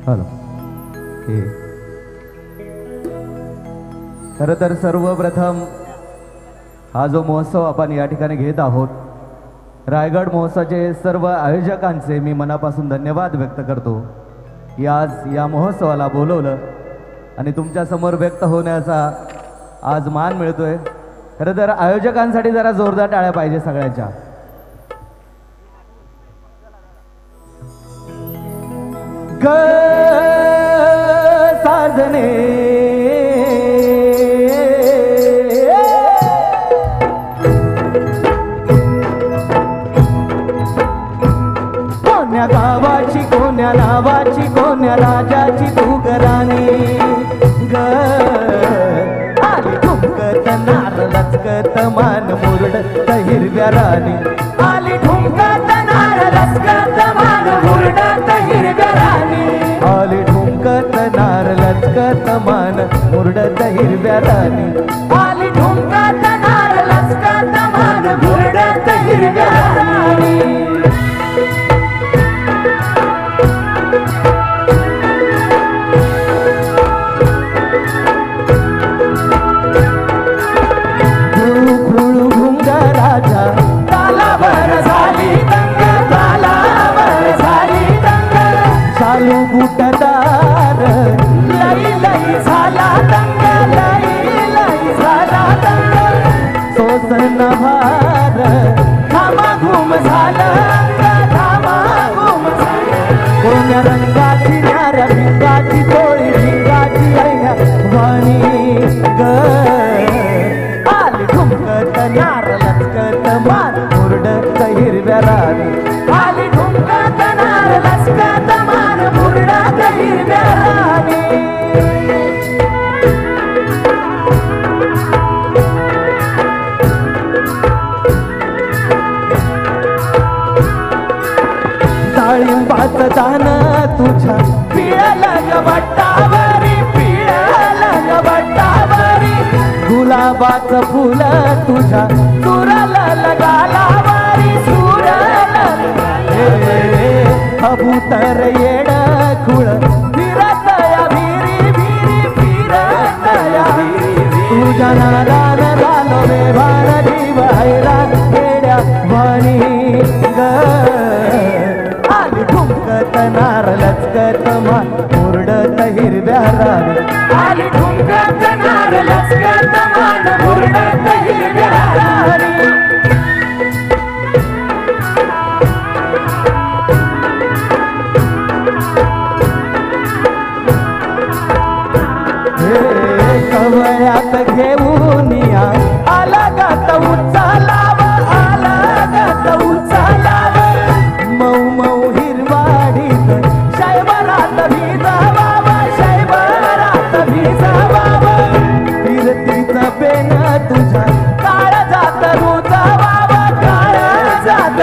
Hello खरं तर सर्वप्रथम हा जो महोत्सव आपण या ठिकाणी घेत आहोत रायगड महोत्सवाचे सर्व आयोजकांचे मी मनापासून धन्यवाद व्यक्त करतो की आज या महोत्सवाला बोलवलं आणि तुमच्या समोर व्यक्त होण्याचा आज मान मिळतोय। खरं तर आयोजकांसाठी जरा जोरदार टाळ्या पाहिजे सगळ्यांच्या। ग साजने कोण्या गावाची कोण्या नावाची कोण्या राजाची तू गराणी ग आली ठुमकत नार लचकत मान मुरडत हिरव्या राणी आली ठुमकत नार लचकत मान मुरडत हिरव्या राणी आली ठुमकत नार लचकत मान मुरडत हिरव्या राणी आली ठुमकत नार लचकत मान मुरडत हिरव्या राणी। चालू बुटदार लई लई झाला दंग लई लई झाला दंग सोसन भार घामाघूम झालं घामाघूम झालं कोण्या रंगाची न्याऱ्या भिंगाची तोळी भिंगाची ऐण्या वाणी ग आली ठुमकत नार लचकत मान मुरडत हिरव्या राणी आली ठुमकत नार लचकत मान मुरडत हिरव्या राणी। डाळिंबाचं दान तुझ्या पिळलं ग बट्टावरी पिळलं ग बट्टावरी गुलाबाचं फुल तुझ्या सुरलं गालावरी सुरलं कबूतर येड खुळ फिरत या भिरी भिरी फिरत या तुझ्या नादान झालो बेभान जीव हैराण येड्या वाणी ग आली ठुमकत नार लचकत मान मुरडत हिरव्या राणी आली ठुमकत नार लचकत मान मुरडत हिरव्या राणी। कवयात घेऊन या अलगत उचलाव अलगत उचलाव मऊ मऊ हिरवाडीत शैवरात भिजावाव शैवरात भिजावाव फिरतीचं बेन तुझ्या काळ जात रुजवाव काळ जात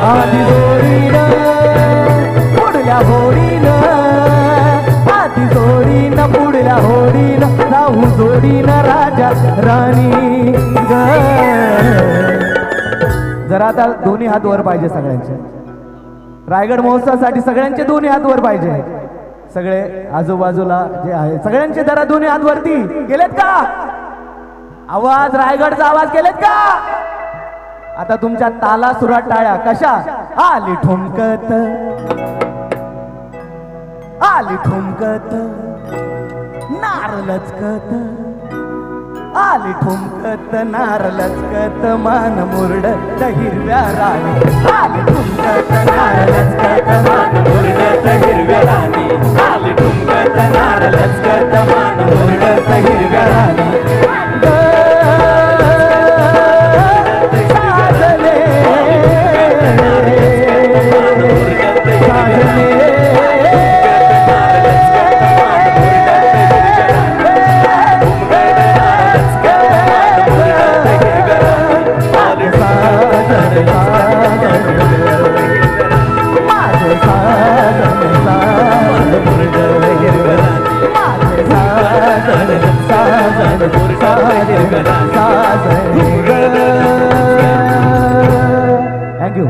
आधी जोडीनं पुढल्या होडीनं आधी जोडीनं पुढल्या होडीनं राहू जोडीनं राजा राणी ग जरा आता दोन्ही हात वर पाहिजे सगळ्यांचे। रायगड महोत्सवासाठी सगळ्यांचे दोन्ही हात वर पाहिजे। सगळे आजूबाजूला जे आहे सगळ्यांचे जरा दोन्ही हात वरती केलेत का? आवाज रायगडचा आवाज केलेत का? आता तुमच्या ताला सुरात टाळ्या कशा आली ठुमकत आली ठुमकत नार लचकत आली ठुमकत नार लचकत मान मुरडत हिरव्या राणी आली ठुमकत नार लचकत मान मुरडत हिरव्या राणी आली ठुमकत नार लचकत मान मुरडत हिरव्या राणी थँक्यू।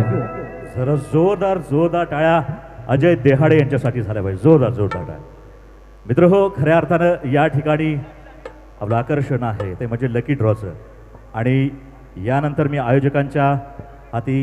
सरस जोरदार जोरदार टाळ्या। अजय देहाडे यांच्यासाठी झाल्या पाहिजे. जोरदार जोरदार. मित्रहो, खऱ्या अर्थानं या ठिकाणी आपलं आकर्षण आहे ते म्हणजे लकी ड्रॉचं. आणि यानंतर मी आयोजकांच्या हाती